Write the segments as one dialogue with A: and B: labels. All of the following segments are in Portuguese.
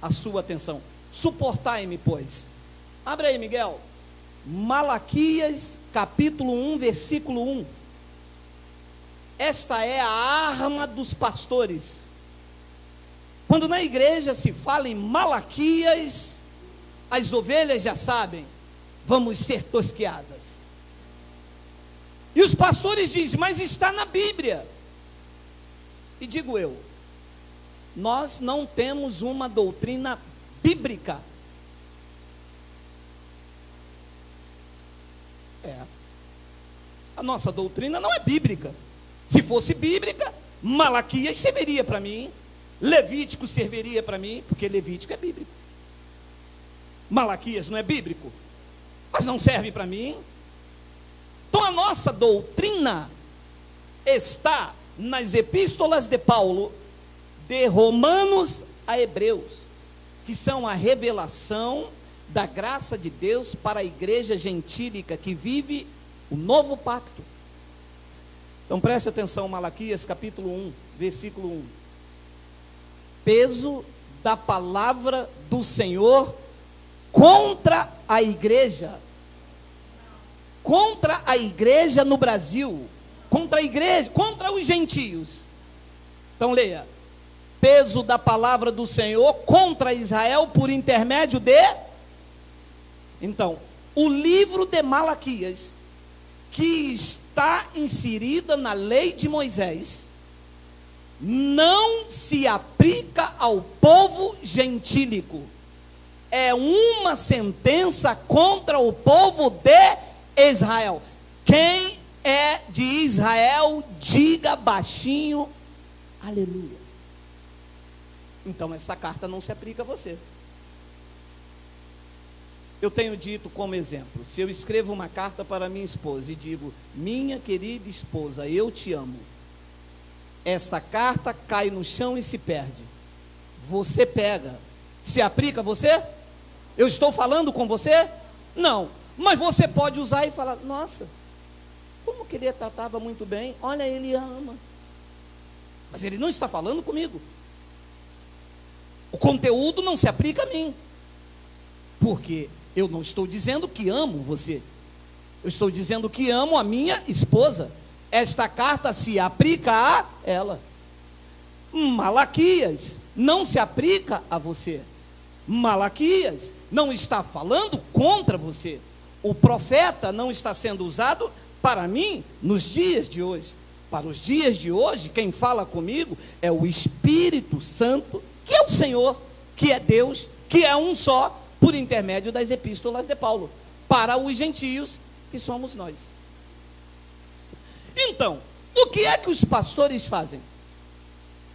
A: a sua atenção. Suportai-me, pois. Abre aí, Miguel. Malaquias, capítulo 1, versículo 1. Esta é a arma dos pastores. Quando na igreja se fala em Malaquias, as ovelhas já sabem, vamos ser tosqueadas. E os pastores dizem, mas está na Bíblia. E digo eu, nós não temos uma doutrina bíblica. A nossa doutrina não é bíblica. Se fosse bíblica, Malaquias serviria para mim, Levítico serviria para mim, porque Levítico é bíblico. Malaquias não é bíblico, mas não serve para mim. Então a nossa doutrina está nas epístolas de Paulo, de Romanos a Hebreus, que são a revelação da graça de Deus para a igreja gentílica que vive o novo pacto. Então preste atenção, Malaquias capítulo 1, versículo 1. Peso da palavra do Senhor contra a igreja no Brasil, contra a igreja, contra os gentios. Então leia, peso da palavra do Senhor contra Israel por intermédio de... Então, o livro de Malaquias, que está inserida na lei de Moisés, não se aplica ao povo gentílico. É uma sentença contra o povo de Israel. Quem é de Israel, diga baixinho, aleluia. Então essa carta não se aplica a você. Eu tenho dito como exemplo, se eu escrevo uma carta para minha esposa e digo, minha querida esposa, eu te amo, esta carta cai no chão e se perde. Você pega, se aplica a você? Eu estou falando com você? Não, mas você pode usar e falar, nossa, como que ele tratava muito bem, olha, ele ama, mas ele não está falando comigo. O conteúdo não se aplica a mim, porque eu não estou dizendo que amo você, eu estou dizendo que amo a minha esposa. Esta carta se aplica a ela. Malaquias não se aplica a você. Malaquias não está falando contra você. O profeta não está sendo usado para mim nos dias de hoje. Para os dias de hoje, quem fala comigo é o Espírito Santo, que é o Senhor, que é Deus, que é um só, por intermédio das epístolas de Paulo, para os gentios, que somos nós. Então, o que é que os pastores fazem?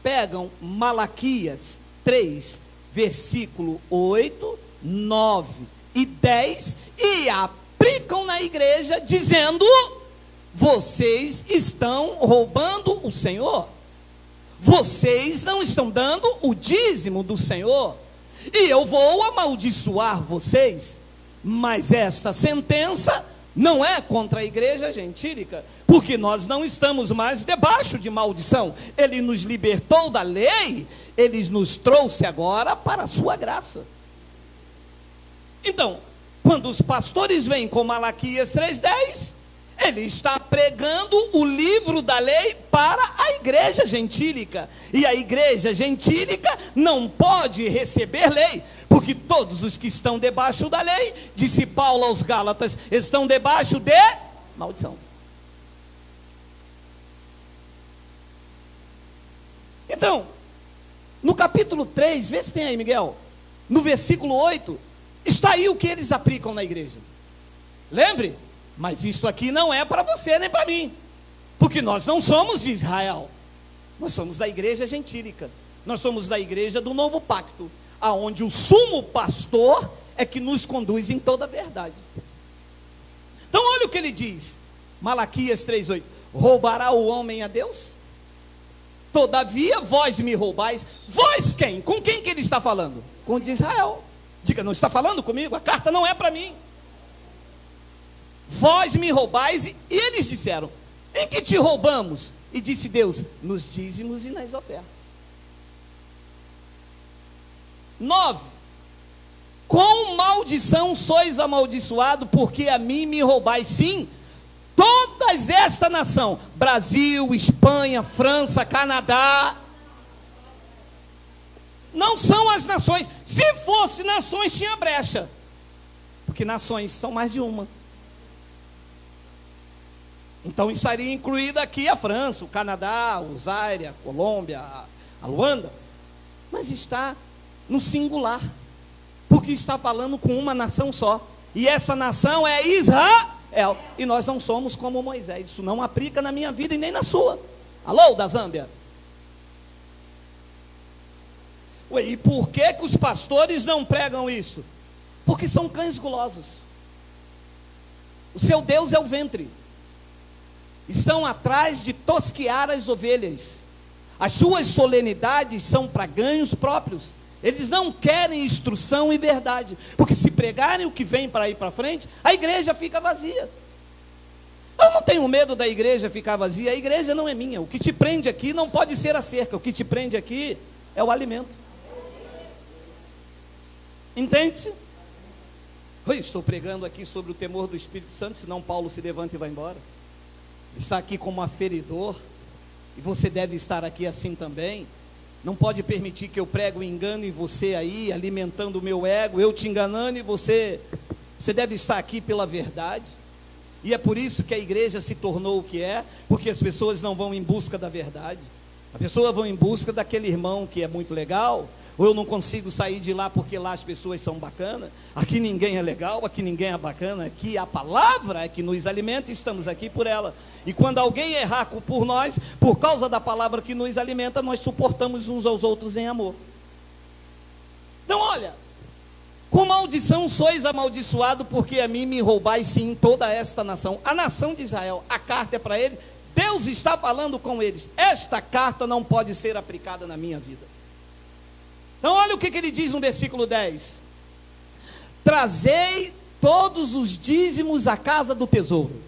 A: Pegam Malaquias 3, versículo 8, 9 e 10 e aplicam na igreja, dizendo, vocês estão roubando o Senhor, vocês não estão dando o dízimo do Senhor, e eu vou amaldiçoar vocês. Mas esta sentença não é contra a igreja gentílica, porque nós não estamos mais debaixo de maldição. Ele nos libertou da lei, ele nos trouxe agora para a sua graça. Então, quando os pastores vêm com Malaquias 3:10, ele está pregando o livro da lei para a igreja gentílica. E a igreja gentílica não pode receber lei, porque todos os que estão debaixo da lei, disse Paulo aos Gálatas, estão debaixo de maldição. Então, no capítulo 3, vê se tem aí, Miguel, no versículo 8, está aí o que eles aplicam na igreja. Lembre? Mas isso aqui não é para você nem para mim, porque nós não somos de Israel, nós somos da igreja gentílica, nós somos da igreja do novo pacto, aonde o sumo pastor é que nos conduz em toda a verdade. Então olha o que ele diz, Malaquias 3:8, roubará o homem a Deus? Todavia vós me roubais. Vós quem? Com quem que ele está falando? Com o de Israel. Diga, não está falando comigo, a carta não é para mim. Vós me roubais, e eles disseram, em que te roubamos? E disse Deus, nos dízimos e nas ofertas. 9. Com maldição sois amaldiçoado, porque a mim me roubais. Sim, todas esta nação, Brasil, Espanha, França, Canadá, não são as nações. Se fosse nações, tinha brecha, porque nações são mais de uma. Então estaria incluída aqui a França, o Canadá, o Zaire, a Colômbia, a Luanda, mas está no singular, porque está falando com uma nação só, e essa nação é Israel, e nós não somos como Moisés. Isso não aplica na minha vida e nem na sua. Alô, da Zâmbia? Ué, e por que os pastores não pregam isso? Porque são cães gulosos. O seu Deus é o ventre. Estão atrás de tosquear as ovelhas. As suas solenidades são para ganhos próprios. Eles não querem instrução e verdade, porque se pregarem o que vem para ir para frente, a igreja fica vazia. Eu não tenho medo da igreja ficar vazia. A igreja não é minha. O que te prende aqui não pode ser a cerca. O que te prende aqui é o alimento. Entende-se? Eu estou pregando aqui sobre o temor do Espírito Santo, senão Paulo se levanta e vai embora. Está aqui como aferidor, e você deve estar aqui assim também. Não pode permitir que eu pregue o engano em você aí, alimentando o meu ego, eu te enganando, e você deve estar aqui pela verdade. E é por isso que a igreja se tornou o que é, porque as pessoas não vão em busca da verdade. As pessoas vão em busca daquele irmão que é muito legal, ou eu não consigo sair de lá porque lá as pessoas são bacanas. Aqui ninguém é legal, aqui ninguém é bacana, aqui a palavra é que nos alimenta e estamos aqui por ela. E quando alguém errar por nós, por causa da palavra que nos alimenta, nós suportamos uns aos outros em amor. Então olha, com maldição sois amaldiçoado, porque a mim me roubais sim toda esta nação. A nação de Israel, a carta é para ele, Deus está falando com eles. Esta carta não pode ser aplicada na minha vida. Então olha o que ele diz no versículo 10. Trazei todos os dízimos à casa do tesouro.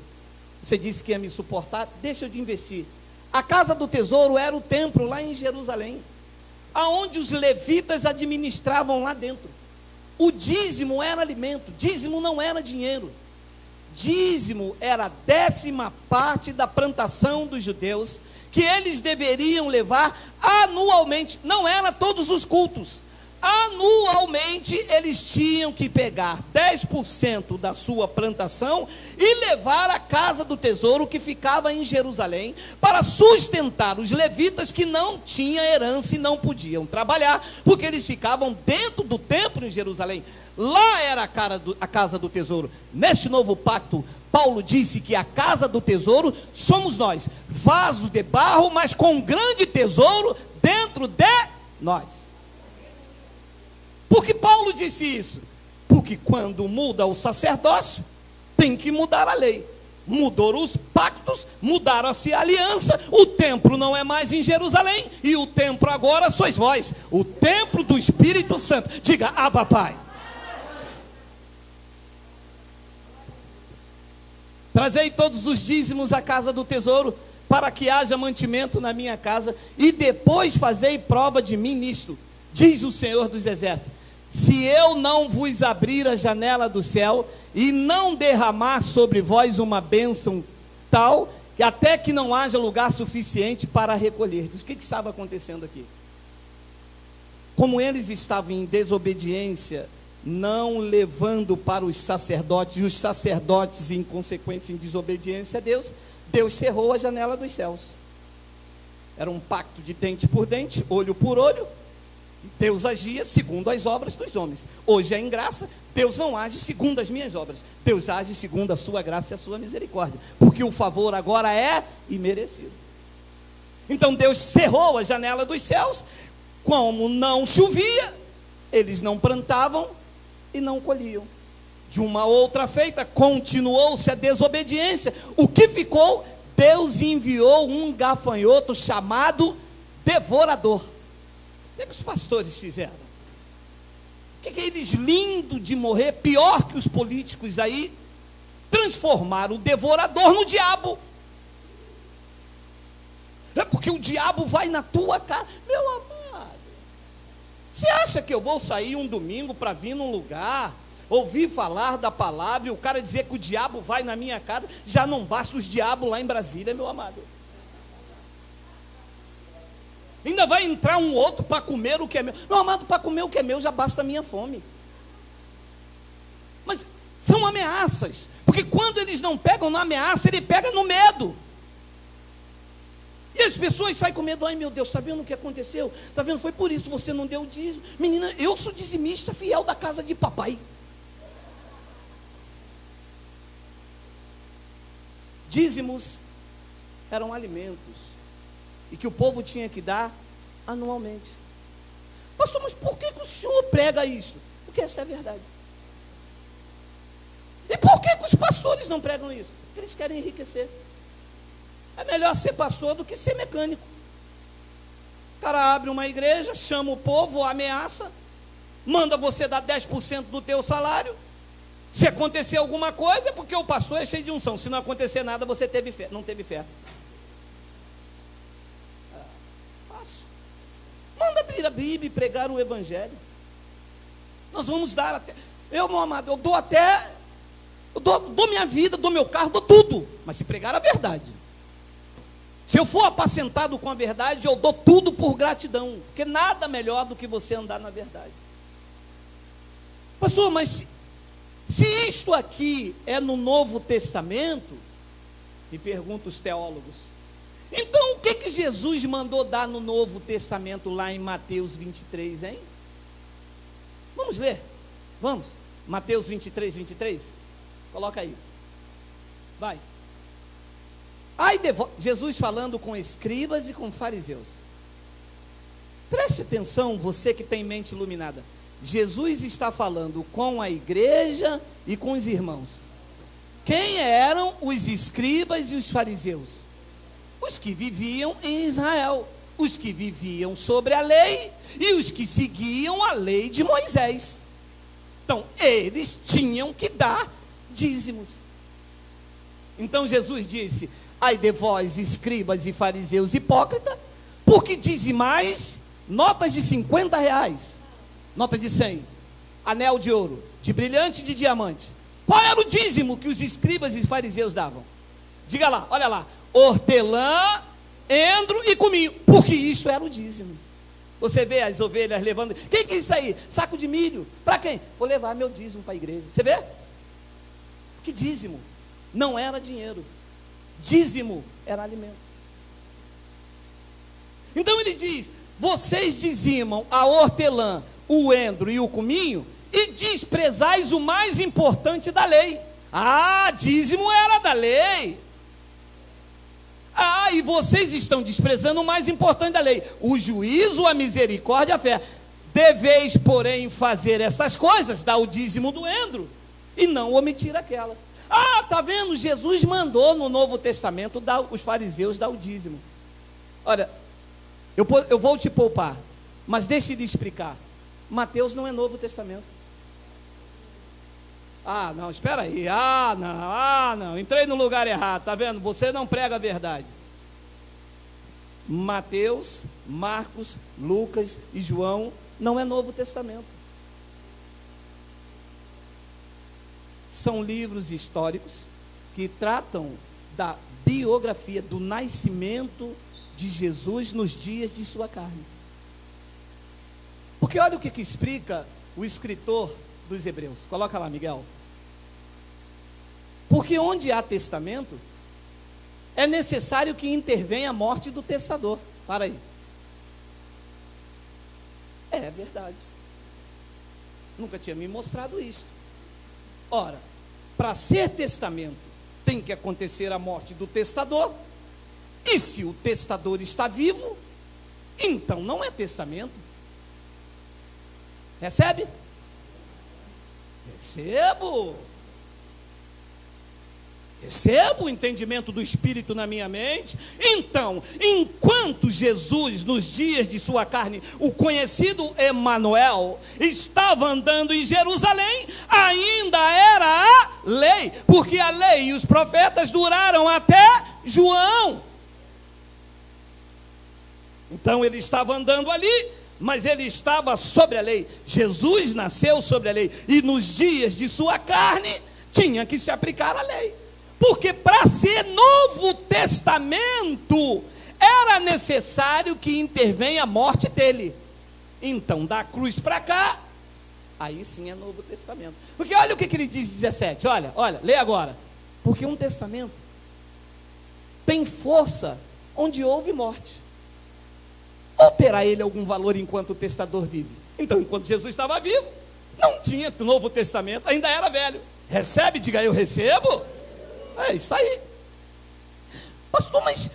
A: Você disse que ia me suportar, deixa eu te investir. A casa do tesouro era o templo lá em Jerusalém, aonde os levitas administravam lá dentro. O dízimo era alimento, dízimo não era dinheiro. Dízimo era a 10ª parte da plantação dos judeus, que eles deveriam levar anualmente. Não era todos os cultos. Anualmente eles tinham que pegar 10% da sua plantação e levar à casa do tesouro que ficava em Jerusalém, para sustentar os levitas que não tinham herança e não podiam trabalhar, porque eles ficavam dentro do templo em Jerusalém. Lá era a casa do tesouro. Neste novo pacto, Paulo disse que a casa do tesouro somos nós, vaso de barro, mas com grande tesouro dentro de nós. Por que Paulo disse isso? Porque quando muda o sacerdócio, tem que mudar a lei. Mudaram os pactos, mudaram-se a aliança, o templo não é mais em Jerusalém, e o templo agora sois vós, o templo do Espírito Santo. Diga, Abba, Pai. Trazei todos os dízimos à casa do tesouro, para que haja mantimento na minha casa, e depois fazei prova de mim nisto, diz o Senhor dos Exércitos. Se eu não vos abrir a janela do céu, e não derramar sobre vós uma bênção tal, que até que não haja lugar suficiente para recolher. O que estava acontecendo aqui? Como eles estavam em desobediência, não levando para os sacerdotes, e os sacerdotes em consequência em desobediência a Deus, Deus cerrou a janela dos céus. Era um pacto de dente por dente, olho por olho, e Deus agia segundo as obras dos homens. Hoje é em graça, Deus não age segundo as minhas obras, Deus age segundo a sua graça e a sua misericórdia, porque o favor agora é imerecido. Então Deus cerrou a janela dos céus. Como não chovia, eles não plantavam e não colhiam. De uma outra feita, continuou-se a desobediência. O que ficou? Deus enviou um gafanhoto chamado devorador. O que os pastores fizeram? O que eles, lindo de morrer, pior que os políticos aí, transformaram o devorador no diabo. É porque o diabo vai na tua casa, meu amado. Você acha que eu vou sair um domingo para vir num lugar, ouvir falar da palavra e o cara dizer que o diabo vai na minha casa? Já não basta os diabos lá em Brasília, meu amado. Ainda vai entrar um outro para comer o que é meu. Meu amado, para comer o que é meu já basta a minha fome. Mas são ameaças, porque quando eles não pegam na ameaça, ele pega no medo. E as pessoas saem com medo. Ai meu Deus, está vendo o que aconteceu? Está vendo, foi por isso que você não deu o dízimo. Menina, eu sou dizimista fiel da casa de papai. Dízimos eram alimentos e que o povo tinha que dar anualmente. Pastor, mas por que o senhor prega isso? Porque essa é a verdade. E por que os pastores não pregam isso? Porque eles querem enriquecer. É melhor ser pastor do que ser mecânico. O cara abre uma igreja, chama o povo, ameaça, manda você dar 10% do teu salário. Se acontecer alguma coisa, é porque o pastor é cheio de unção. Se não acontecer nada, você teve fé. Não teve fé. Fácil. Manda abrir a Bíblia e pregar o Evangelho. Nós vamos dar até. Meu amado, eu dou até. Eu dou minha vida, dou meu carro, dou tudo. Mas se pregar a verdade. Se eu for apacentado com a verdade, eu dou tudo por gratidão. Porque nada melhor do que você andar na verdade. Pastor, mas se isto aqui é no Novo Testamento, me perguntam os teólogos, então o que Jesus mandou dar no Novo Testamento lá em Mateus 23, hein? Vamos ler? Vamos? Mateus 23, 23? Coloca aí. Vai. Jesus falando com escribas e com fariseus. Preste atenção, você que tem mente iluminada. Jesus está falando com a igreja e com os irmãos. Quem eram os escribas e os fariseus? Os que viviam em Israel, os que viviam sobre a lei e os que seguiam a lei de Moisés. Então, eles tinham que dar dízimos. Então Jesus disse: ai de vós, escribas e fariseus hipócritas, porque dizimais notas de R$50, nota de 100, anel de ouro, de brilhante e de diamante. Qual era o dízimo que os escribas e fariseus davam? Diga lá, olha lá: hortelã, endro e cominho, porque isso era o dízimo. Você vê as ovelhas levando. Quem que é isso aí? Saco de milho. Para quem? Vou levar meu dízimo para a igreja. Você vê? Que dízimo? Não era dinheiro. Dízimo era alimento. Então ele diz: vocês dizimam a hortelã, o endro e o cominho, e desprezais o mais importante da lei. Ah, dízimo era da lei. Ah, e vocês estão desprezando o mais importante da lei: o juízo, a misericórdia e a fé. Deveis, porém, fazer essas coisas, dar o dízimo do endro, e não omitir aquela. Ah, está vendo? Jesus mandou no Novo Testamento os fariseus dar o dízimo. Olha, eu vou te poupar, mas deixe de explicar. Mateus não é Novo Testamento. Ah, não, espera aí. Ah, não, entrei no lugar errado, está vendo? Você não prega a verdade. Mateus, Marcos, Lucas e João não é Novo Testamento. São livros históricos que tratam da biografia, do nascimento de Jesus nos dias de sua carne. Porque olha o que explica o escritor dos Hebreus. Coloca lá, Miguel. Porque onde há testamento, é necessário que intervenha a morte do testador. Para aí. É verdade. Nunca tinha me mostrado isso. Ora, para ser testamento, tem que acontecer a morte do testador. E se o testador está vivo, então não é testamento. Recebe? Recebo o entendimento do Espírito na minha mente. Então, enquanto Jesus, nos dias de sua carne, o conhecido Emanuel, estava andando em Jerusalém, ainda era a lei, porque a lei e os profetas duraram até João. Então ele estava andando ali, mas ele estava sobre a lei. Jesus nasceu sobre a lei, e nos dias de sua carne, tinha que se aplicar a lei. Porque para ser Novo Testamento, era necessário que intervenha a morte dele. Então, da cruz para cá, aí sim é Novo Testamento. Porque olha o que ele diz, 17, olha, lê agora. Porque um testamento tem força onde houve morte. Ou terá ele algum valor enquanto o testador vive? Então, enquanto Jesus estava vivo, não tinha Novo Testamento, ainda era velho. Recebe, diga eu recebo. É isso aí. Pastor, mas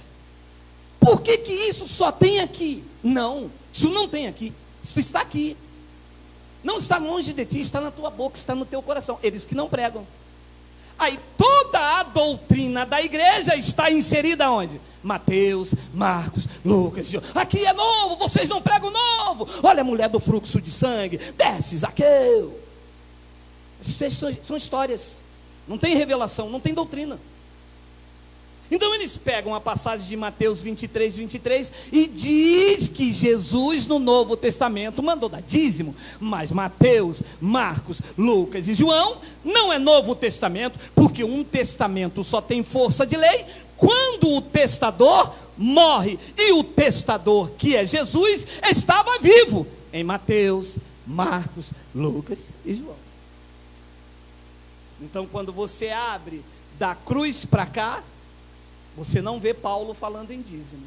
A: por que isso só tem aqui? Não, isso não tem aqui. Isso está aqui. Não está longe de ti, está na tua boca, está no teu coração. Eles que não pregam. Aí toda a doutrina da igreja está inserida onde? Mateus, Marcos, Lucas, João. Aqui é novo, vocês não pregam novo. Olha a mulher do fluxo de sangue, desce, Zaqueu. Essas são histórias. Não tem revelação, não tem doutrina. Então eles pegam a passagem de Mateus 23, 23 e diz que Jesus no Novo Testamento mandou dar dízimo, mas Mateus, Marcos, Lucas e João não é Novo Testamento, porque um testamento só tem força de lei quando o testador morre, e o testador, que é Jesus, estava vivo em Mateus, Marcos, Lucas e João. Então quando você abre da cruz para cá, você não vê Paulo falando em dízimo.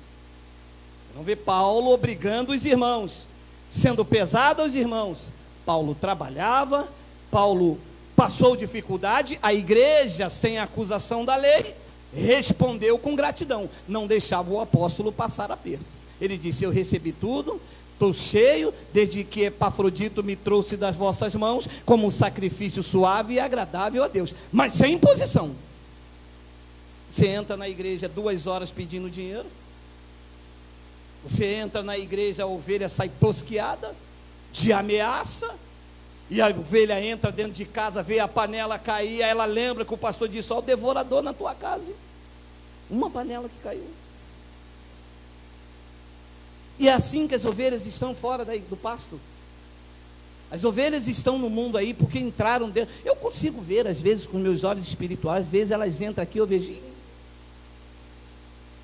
A: Não vê Paulo obrigando os irmãos, sendo pesado aos irmãos. Paulo trabalhava, Paulo passou dificuldade, a igreja, sem acusação da lei, respondeu com gratidão. Não deixava o apóstolo passar aperto. Ele disse: eu recebi tudo, estou cheio, desde que Epafrodito me trouxe das vossas mãos, como um sacrifício suave e agradável a Deus, mas sem imposição. Você entra na igreja 2 horas pedindo dinheiro. Você entra na igreja, a ovelha sai tosquiada, de ameaça. E a ovelha entra dentro de casa, vê a panela cair, aí ela lembra que o pastor disse: ó, o devorador na tua casa. Uma panela que caiu. E é assim que as ovelhas estão fora do pasto. As ovelhas estão no mundo aí porque entraram dentro. Eu consigo ver às vezes com meus olhos espirituais. Às vezes elas entram aqui, eu vejo: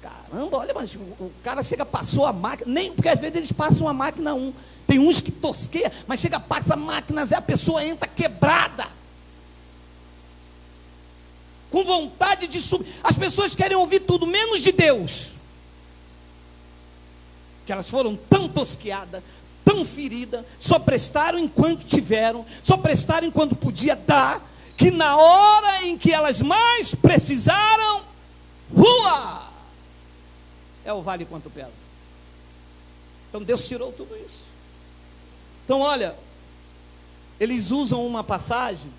A: caramba, olha, mas o cara chega, passou a máquina. Nem, porque às vezes eles passam a máquina tem uns que tosqueiam, mas chega, passa máquinas e a pessoa entra quebrada, com vontade de subir. As pessoas querem ouvir tudo, menos de Deus. Que elas foram tão tosqueadas, tão feridas, só prestaram enquanto tiveram, só prestaram enquanto podia dar, que na hora em que elas mais precisaram, é o vale quanto pesa. Então Deus tirou tudo isso. Então olha, eles usam uma passagem,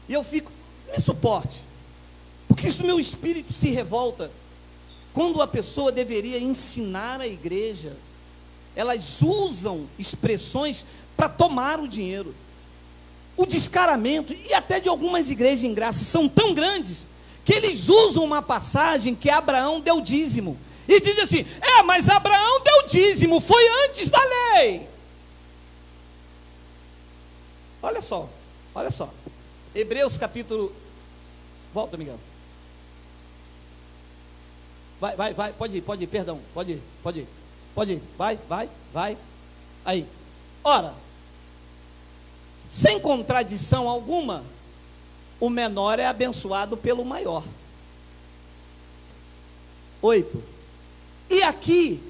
A: e eu fico, me suporte, porque isso meu espírito se revolta, quando a pessoa deveria ensinar a igreja. Elas usam expressões para tomar o dinheiro. O descaramento, e até de algumas igrejas em graça, são tão grandes, que eles usam uma passagem que Abraão deu dízimo, e diz assim: mas Abraão deu dízimo, foi antes da lei. Olha só, Hebreus capítulo, volta, Miguel, vai, pode ir, perdão, pode ir, vai, aí, ora, sem contradição alguma, o menor é abençoado pelo maior. 8, e aqui,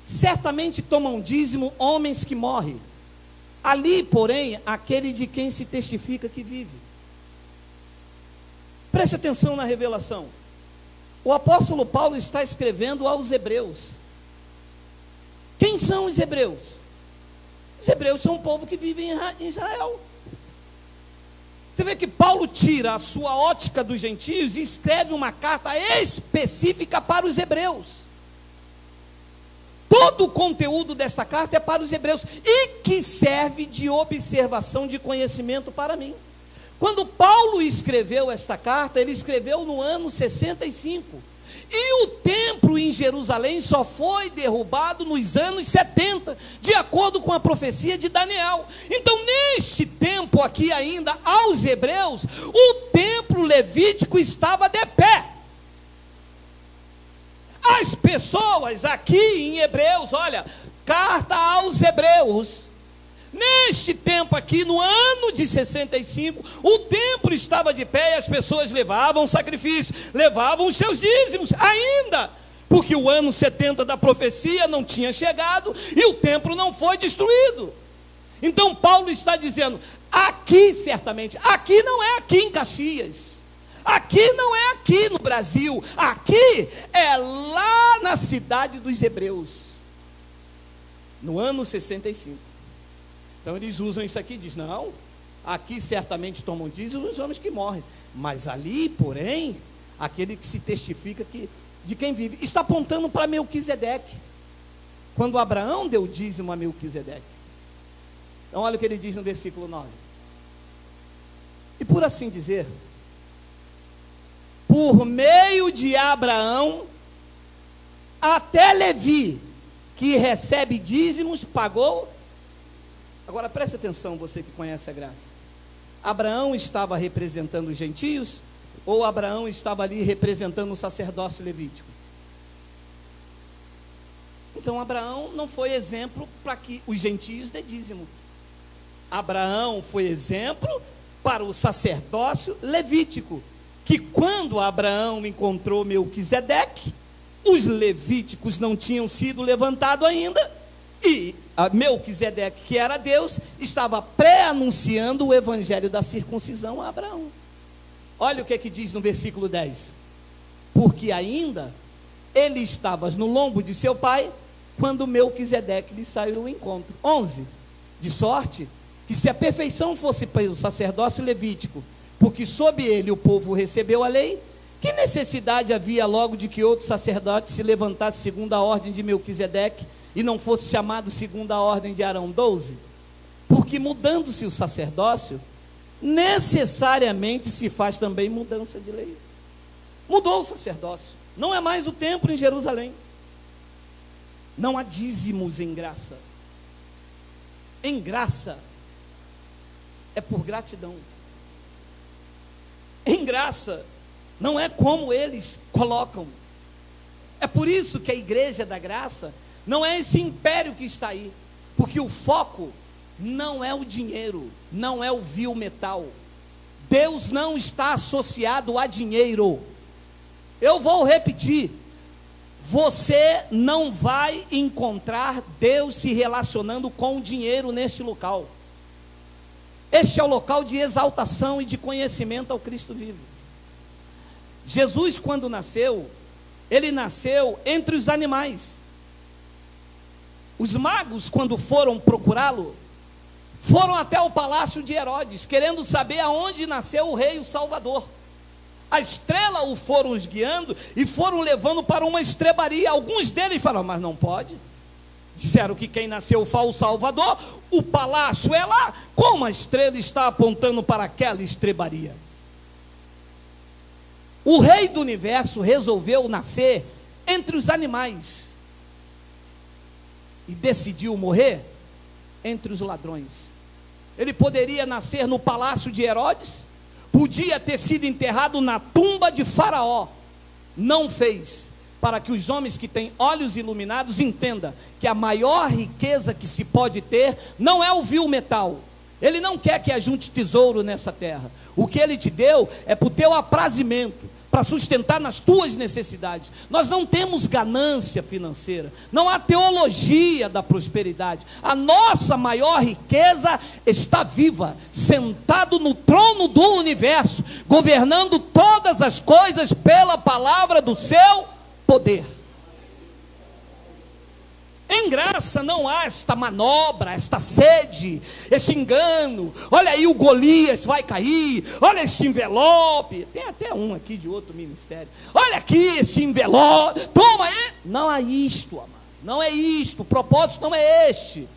A: certamente tomam dízimo homens que morrem, ali, porém, aquele de quem se testifica que vive. Preste atenção na revelação. O apóstolo Paulo está escrevendo aos hebreus. Quem são os hebreus? Os hebreus são um povo que vive em Israel. Você vê que Paulo tira a sua ótica dos gentios e escreve uma carta específica para os hebreus. Todo o conteúdo desta carta é para os hebreus, e que serve de observação, de conhecimento para mim. Quando Paulo escreveu esta carta, ele escreveu no ano 65. E o templo em Jerusalém só foi derrubado nos anos 70, de acordo com a profecia de Daniel. Então, neste tempo aqui ainda, aos hebreus, o templo levítico estava de pé. As pessoas aqui em Hebreus, olha, carta aos Hebreus, neste tempo aqui, no ano de 65, o templo estava de pé e as pessoas levavam sacrifício, levavam os seus dízimos, ainda, porque o ano 70 da profecia não tinha chegado e o templo não foi destruído. Então Paulo está dizendo, aqui certamente, aqui não é aqui em Caxias, aqui não é aqui no Brasil, aqui é lá na cidade dos Hebreus, no ano 65. Então eles usam isso aqui e dizem, não, aqui certamente tomam dízimo os homens que morrem, mas ali, porém, aquele que se testifica que, de quem vive, está apontando para Melquisedeque, quando Abraão deu dízimo a Melquisedeque. Então olha o que ele diz no versículo 9, e por assim dizer, por meio de Abraão, até Levi, que recebe dízimos, pagou. Agora preste atenção, você que conhece a graça. Abraão estava representando os gentios, ou Abraão estava ali representando o sacerdócio levítico? Então Abraão não foi exemplo para que os gentios dê dízimo. Abraão foi exemplo para o sacerdócio levítico, que quando Abraão encontrou Melquisedeque, os levíticos não tinham sido levantados ainda, e Melquisedeque, que era Deus, estava pré-anunciando o evangelho da circuncisão a Abraão. Olha o que diz no versículo 10, porque ainda ele estava no lombo de seu pai, quando Melquisedeque lhe saiu ao encontro. 11, de sorte que se a perfeição fosse pelo sacerdócio levítico, porque sob ele o povo recebeu a lei, que necessidade havia logo de que outro sacerdote se levantasse segundo a ordem de Melquisedeque, e não fosse chamado segundo a ordem de Arão? 12, porque mudando-se o sacerdócio, necessariamente se faz também mudança de lei. Mudou o sacerdócio, não é mais o templo em Jerusalém, não há dízimos em graça. Em graça é por gratidão. Em graça não é como eles colocam. É por isso que a igreja da graça não é esse império que está aí, porque o foco não é o dinheiro, não é o vil metal. Deus não está associado a dinheiro. Eu vou repetir, você não vai encontrar Deus se relacionando com o dinheiro neste local. Este é o local de exaltação e de conhecimento ao Cristo vivo. Jesus, quando nasceu, ele nasceu entre os animais. Os magos, quando foram procurá-lo, foram até o palácio de Herodes, querendo saber aonde nasceu o rei, o Salvador. A estrela o foram os guiando e foram levando para uma estrebaria. Alguns deles falaram, mas não pode. Disseram que quem nasceu foi o Salvador, o palácio é lá, como a estrela está apontando para aquela estrebaria? O rei do universo resolveu nascer entre os animais e decidiu morrer entre os ladrões. Ele poderia nascer no palácio de Herodes, podia ter sido enterrado na tumba de Faraó, não fez, para que os homens que têm olhos iluminados entendam que a maior riqueza que se pode ter não é o vil metal. Ele não quer que ajunte tesouro nessa terra. O que ele te deu é para o teu aprazimento, para sustentar nas tuas necessidades. Nós não temos ganância financeira, não há teologia da prosperidade. A nossa maior riqueza está viva, sentado no trono do universo, governando todas as coisas pela palavra do seu poder. Em graça não há esta manobra, esta sede, esse engano. Olha aí, o Golias vai cair. Olha esse envelope. Tem até um aqui de outro ministério. Olha aqui esse envelope. Toma aí. Não é isto, amado. Não é isto. O propósito não é este.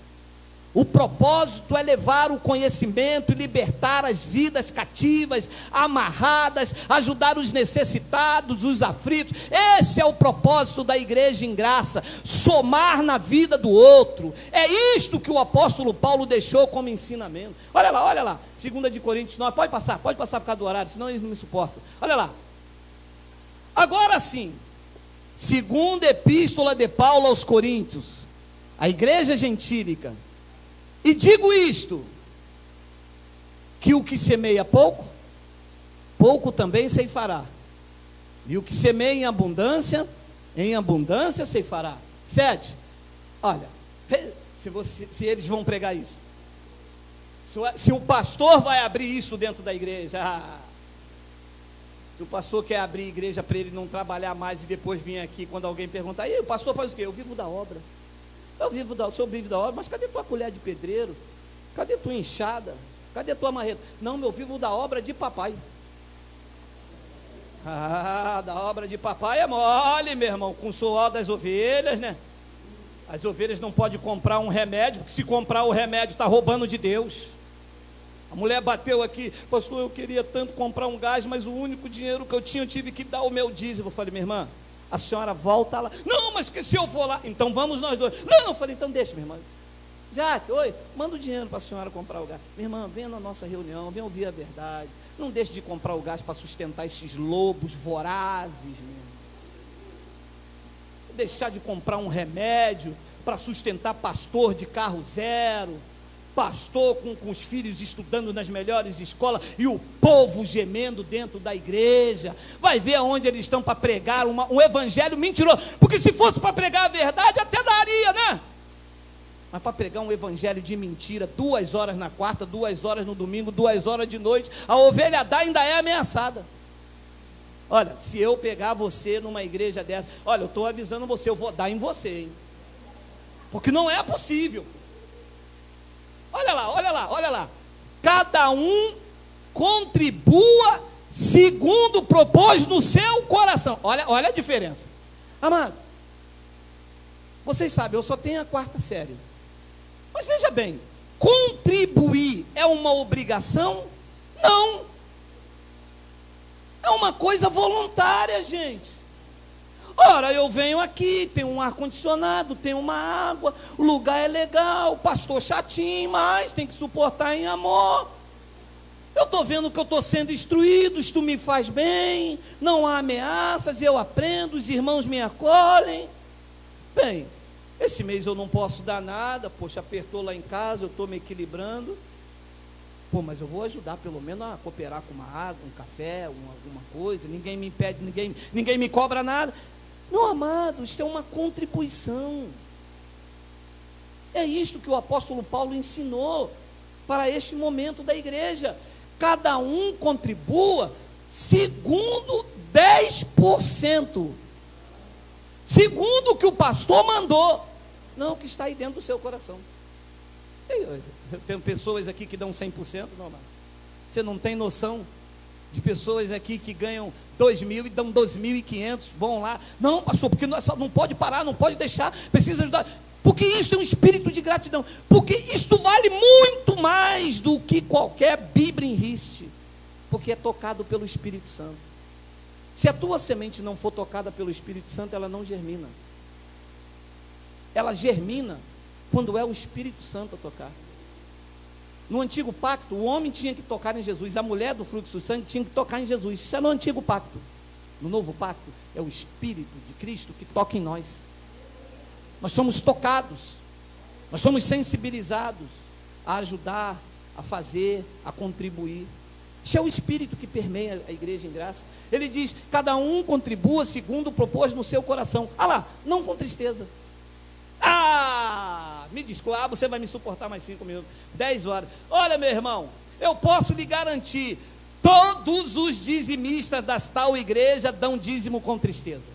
A: O propósito é levar o conhecimento e libertar as vidas cativas, amarradas, ajudar os necessitados, os aflitos. Esse é o propósito da igreja em graça, somar na vida do outro. É isto que o apóstolo Paulo deixou como ensinamento. Olha lá, 2 de Coríntios 9, pode passar por causa do horário, senão eles não me suportam. Olha lá. Agora sim, segunda epístola de Paulo aos Coríntios, a igreja gentílica. E digo isto, que o que semeia pouco, pouco também ceifará. E o que semeia em abundância ceifará. 7. Olha, se eles vão pregar isso. Se o pastor vai abrir isso dentro da igreja, se o pastor quer abrir a igreja para ele não trabalhar mais e depois vir aqui quando alguém perguntar, e o pastor faz o quê? Eu vivo da obra. O senhor vive da obra, mas cadê tua colher de pedreiro? Cadê tua enxada? Cadê tua marreta? Não, eu vivo da obra de papai. Da obra de papai é mole, meu irmão, com o suor das ovelhas, né? As ovelhas não podem comprar um remédio, porque se comprar o remédio está roubando de Deus. A mulher bateu aqui, pastor, eu queria tanto comprar um gás, mas o único dinheiro que eu tinha, eu tive que dar o meu dízimo. Eu falei, minha irmã, a senhora volta lá. Não, mas que se eu for lá, então vamos nós dois. Não, eu falei, então deixa, minha irmã. Jaque, oi, manda o dinheiro para a senhora comprar o gás. Minha irmã, venha na nossa reunião, venha ouvir a verdade. Não deixe de comprar o gás para sustentar esses lobos vorazes, meu irmão. Deixar de comprar um remédio para sustentar pastor de carro zero, pastor com os filhos estudando nas melhores escolas e o povo gemendo dentro da igreja. Vai ver aonde eles estão para pregar um evangelho mentiroso, porque se fosse para pregar a verdade até daria, né? Mas para pregar um evangelho de mentira, 2 horas na quarta, 2 horas no domingo, 2 horas de noite, a ovelha dá ainda é ameaçada. Olha, se eu pegar você numa igreja dessa, olha, eu estou avisando você, eu vou dar em você, hein? Porque não é possível. Olha lá. Cada um contribua segundo propôs no seu coração. Olha a diferença. Amado, vocês sabem, eu só tenho a 4ª série. Mas veja bem, contribuir é uma obrigação? Não. É uma coisa voluntária, gente. Ora, eu venho aqui, tem um ar-condicionado, tem uma água, o lugar é legal, pastor chatinho, mas tem que suportar em amor. Eu estou vendo que eu estou sendo instruído, isto me faz bem, não há ameaças, eu aprendo, os irmãos me acolhem. Bem, esse mês eu não posso dar nada, poxa, apertou lá em casa, eu estou me equilibrando. Pô, mas eu vou ajudar pelo menos a cooperar com uma água, um café, alguma coisa, ninguém me impede, ninguém me cobra nada. Não, amado, isto é uma contribuição. É isto que o apóstolo Paulo ensinou para este momento da igreja. Cada um contribua segundo 10%. Segundo o que o pastor mandou. Não o que está aí dentro do seu coração. Eu tenho pessoas aqui que dão 100%, não, amado. Você não tem noção de pessoas aqui que ganham 2.000 e dão 2.500, vão lá, não, pastor, porque não pode parar, não pode deixar, precisa ajudar, porque isso é um espírito de gratidão, porque isto vale muito mais do que qualquer Bíblia em riste, porque é tocado pelo Espírito Santo. Se a tua semente não for tocada pelo Espírito Santo, ela não germina. Ela germina quando é o Espírito Santo a tocar. No antigo pacto, o homem tinha que tocar em Jesus, a mulher do fluxo de sangue tinha que tocar em Jesus. Isso é no antigo pacto. No novo pacto, é o Espírito de Cristo que toca em nós. Nós somos tocados, nós somos sensibilizados a ajudar, a fazer, a contribuir. Isso é o Espírito que permeia a igreja em graça. Ele diz, cada um contribua segundo propôs no seu coração. Ah lá, não com tristeza. Me desculpa, você vai me suportar mais 5 minutos, 10 horas. Olha, meu irmão, eu posso lhe garantir, todos os dizimistas da tal igreja dão dízimo com tristeza.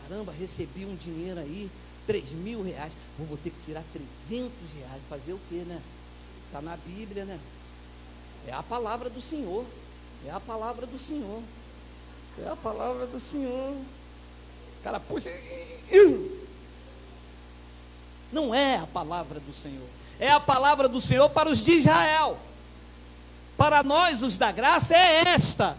A: Caramba, recebi um dinheiro aí, 3.000 reais, vou ter que tirar 300 reais, fazer o quê, né? Está na Bíblia, né? É a palavra do Senhor, é a palavra do Senhor. É a palavra do Senhor. O cara puxa. Não é a palavra do Senhor. É a palavra do Senhor para os de Israel. Para nós, os da graça, é esta: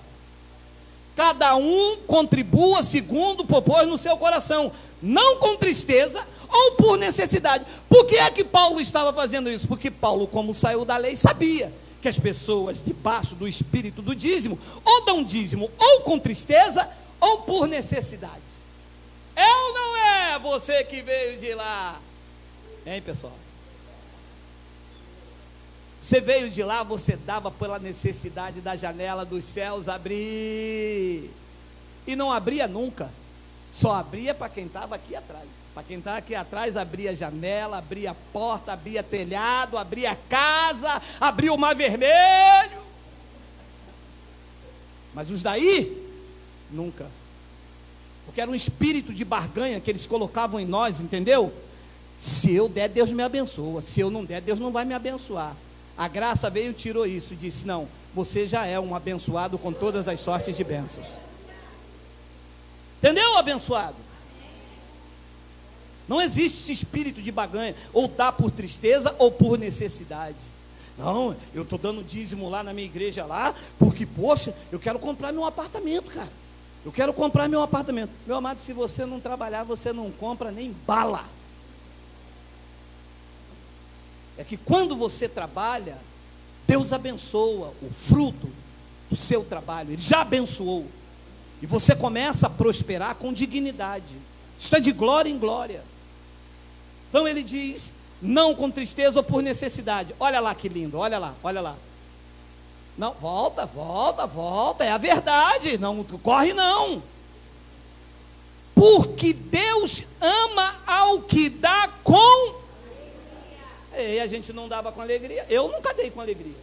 A: cada um contribua segundo propôs no seu coração, não com tristeza ou por necessidade. Por que é que Paulo estava fazendo isso? Porque Paulo, como saiu da lei, sabia que as pessoas debaixo do espírito do dízimo, ou dão dízimo ou com tristeza, ou por necessidade. É ou não é você que veio de lá? Hein, pessoal? Você veio de lá, você dava pela necessidade da janela dos céus abrir. E não abria nunca. Só abria para quem estava aqui atrás. Para quem estava aqui atrás, abria janela, abria porta, abria telhado, abria casa, abria o mar vermelho. Mas os daí, nunca. Porque era um espírito de barganha que eles colocavam em nós, entendeu? Se eu der, Deus me abençoa. Se eu não der, Deus não vai me abençoar. A graça veio e tirou isso e disse: não, você já é um abençoado com todas as sortes de bênçãos. Entendeu, abençoado? Não existe esse espírito de barganha, ou dá por tristeza ou por necessidade. Não, eu estou dando dízimo lá na minha igreja lá, porque, poxa, eu quero comprar meu apartamento, cara. Eu quero comprar meu apartamento. Meu amado, se você não trabalhar, você não compra nem bala. É que quando você trabalha, Deus abençoa o fruto do seu trabalho. Ele já abençoou. E você começa a prosperar com dignidade. Isso é de glória em glória. Então ele diz: não com tristeza ou por necessidade. Olha lá que lindo, olha lá, olha lá. Não, volta, é a verdade. Não corre não. Porque Deus ama ao que dá com. E a gente não dava com alegria. Eu nunca dei com alegria.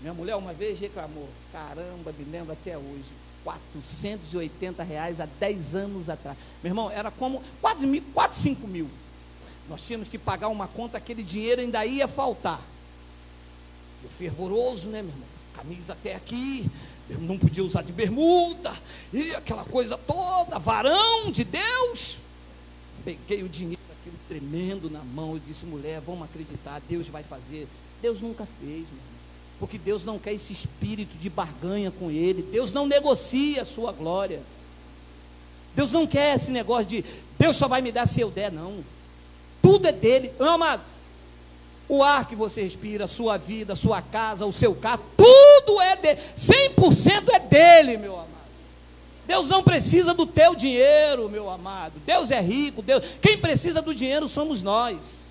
A: Minha mulher uma vez reclamou. Caramba, me lembro até hoje. R$480 há 10 anos atrás. Meu irmão, era como 4, 5 mil. Nós tínhamos que pagar uma conta, aquele dinheiro ainda ia faltar. Eu fervoroso, né, meu irmão? Camisa até aqui, eu não podia usar de bermuda, e aquela coisa toda, varão de Deus. Peguei o dinheiro, aquele tremendo na mão, eu disse: mulher, vamos acreditar, Deus vai fazer. Deus nunca fez, meu irmão. Porque Deus não quer esse espírito de barganha com Ele. Deus não negocia a sua glória. Deus não quer esse negócio de Deus só vai me dar se eu der, não. Tudo é dele. Meu amado, o ar que você respira, a sua vida, a sua casa, o seu carro, tudo é dele. 100% é dele, meu amado. Deus não precisa do teu dinheiro, meu amado. Deus é rico. Quem precisa do dinheiro somos nós.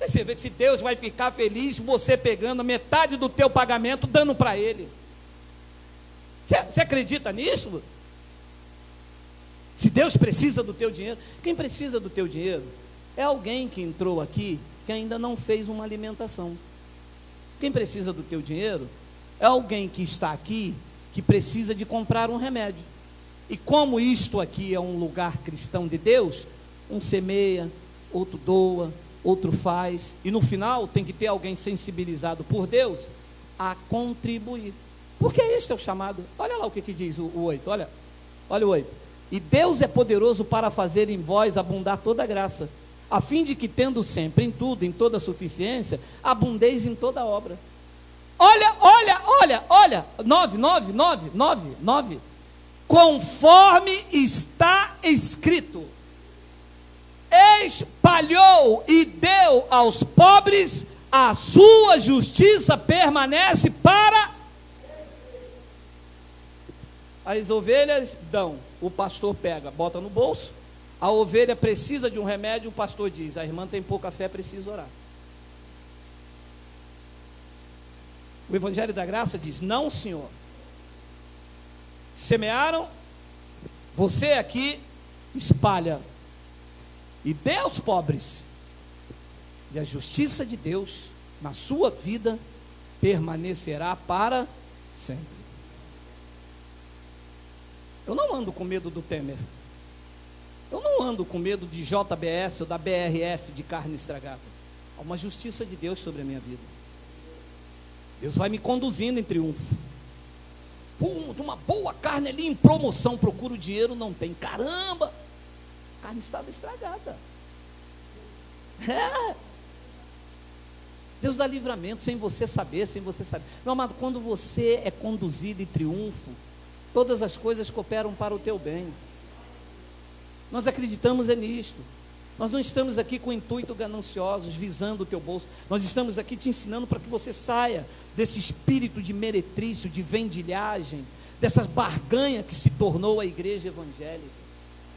A: Você vê que se Deus vai ficar feliz você pegando metade do teu pagamento, dando para Ele. Você acredita nisso? Se Deus precisa do teu dinheiro, quem precisa do teu dinheiro é alguém que entrou aqui, que ainda não fez uma alimentação. Quem precisa do teu dinheiro é alguém que está aqui, que precisa de comprar um remédio. E como isto aqui é um lugar cristão de Deus, um semeia, outro doa, outro faz, e no final tem que ter alguém sensibilizado por Deus a contribuir. Porque este é o chamado. Olha lá o que diz o 8, olha o 8. E Deus é poderoso para fazer em vós abundar toda graça, a fim de que, tendo sempre em tudo, em toda suficiência, abundeis em toda obra. Olha, 9, conforme está escrito: espalhou e deu aos pobres, a sua justiça permanece para. As ovelhas dão, o pastor pega, bota no bolso. A ovelha precisa de um remédio, o pastor diz: a irmã tem pouca fé, precisa orar. O Evangelho da Graça diz: não, senhor. Semearam, você aqui espalha e dê aos pobres, e a justiça de Deus na sua vida permanecerá para sempre. Eu não ando com medo do Temer. Eu não ando com medo de JBS ou da BRF de carne estragada. Há uma justiça de Deus sobre a minha vida. Deus vai me conduzindo em triunfo. De uma boa carne ali em promoção, procura o dinheiro, não tem. Caramba, a carne estava estragada. Deus dá livramento sem você saber, Meu amado, quando você é conduzido em triunfo, todas as coisas cooperam para o teu bem. Nós acreditamos nisto. Nós não estamos aqui com intuito gananciosos, visando o teu bolso. Nós estamos aqui te ensinando para que você saia desse espírito de meretrício, de vendilhagem, dessas barganhas que se tornou a igreja evangélica.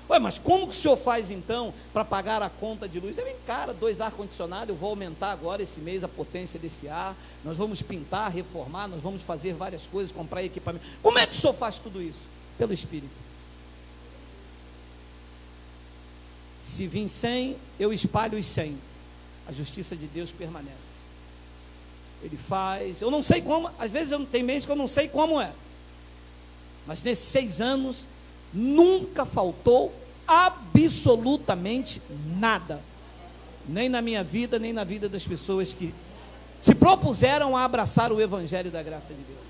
A: Ué, mas como que o senhor faz então para pagar a conta de luz? Vem, cara, 2 ar-condicionado, eu vou aumentar agora esse mês a potência desse ar, nós vamos pintar, reformar, nós vamos fazer várias coisas, comprar equipamento. Como é que o senhor faz tudo isso? Pelo Espírito. Se vir 100, eu espalho os 100. A justiça de Deus permanece. Ele faz, eu não sei como, às vezes eu não tenho mês que eu não sei como é. Mas nesses 6 anos, nunca faltou absolutamente nada. Nem na minha vida, nem na vida das pessoas que se propuseram a abraçar o Evangelho da graça de Deus.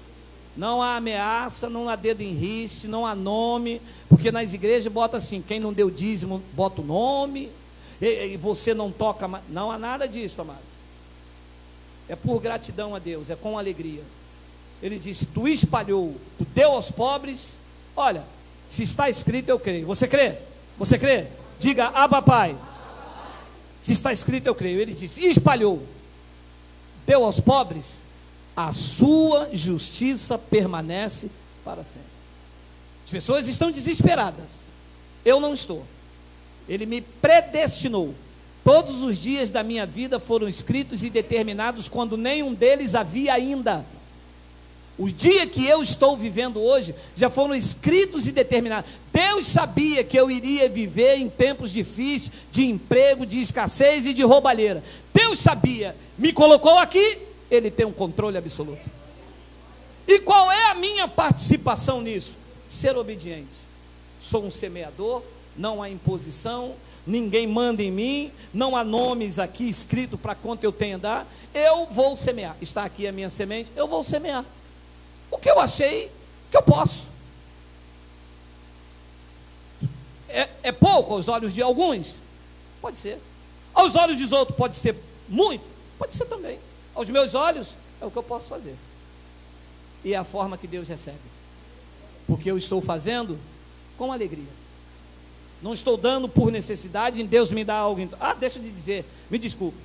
A: Não há ameaça, não há dedo em riste, não há nome, porque nas igrejas bota assim, quem não deu dízimo, bota o nome, e você não toca mais. Não há nada disso, amado. É por gratidão a Deus, é com alegria. Ele disse, tu espalhou, tu deu aos pobres, olha, se está escrito eu creio. Você crê? Você crê? Diga, Abba Pai. Se está escrito eu creio. Ele disse, espalhou, deu aos pobres, a sua justiça permanece para sempre. As pessoas estão desesperadas. Eu não estou. Ele me predestinou. Todos os dias da minha vida foram escritos e determinados quando nenhum deles havia ainda. O dia que eu estou vivendo hoje já foram escritos e determinados. Deus sabia que eu iria viver em tempos difíceis, de emprego, de escassez e de roubalheira. Deus sabia, me colocou aqui. Ele tem um controle absoluto. E qual é a minha participação nisso? Ser obediente. Sou um semeador, não há imposição, ninguém manda em mim, não há nomes aqui escritos para quanto eu tenho a dar. Eu vou semear. Está aqui a minha semente, eu vou semear. O que eu achei que eu posso. É pouco aos olhos de alguns? Pode ser. Aos olhos dos outros pode ser muito? Pode ser também. Aos meus olhos, é o que eu posso fazer. E é a forma que Deus recebe. Porque eu estou fazendo com alegria. Não estou dando por necessidade, em Deus me dá algo. Deixa eu te dizer, me desculpe.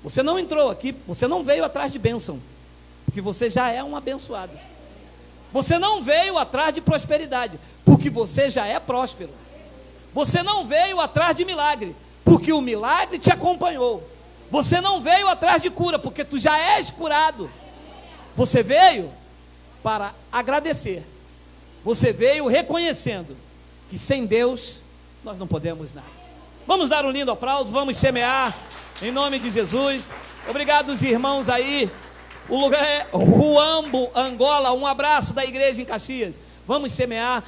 A: Você não entrou aqui, você não veio atrás de bênção. Porque você já é um abençoado. Você não veio atrás de prosperidade. Porque você já é próspero. Você não veio atrás de milagre. Porque o milagre te acompanhou. Você não veio atrás de cura, porque tu já és curado. Você veio para agradecer. Você veio reconhecendo que sem Deus nós não podemos nada. Vamos dar um lindo aplauso, vamos semear em nome de Jesus. Obrigado os irmãos aí. O lugar é Ruambo, Angola. Um abraço da igreja em Caxias. Vamos semear.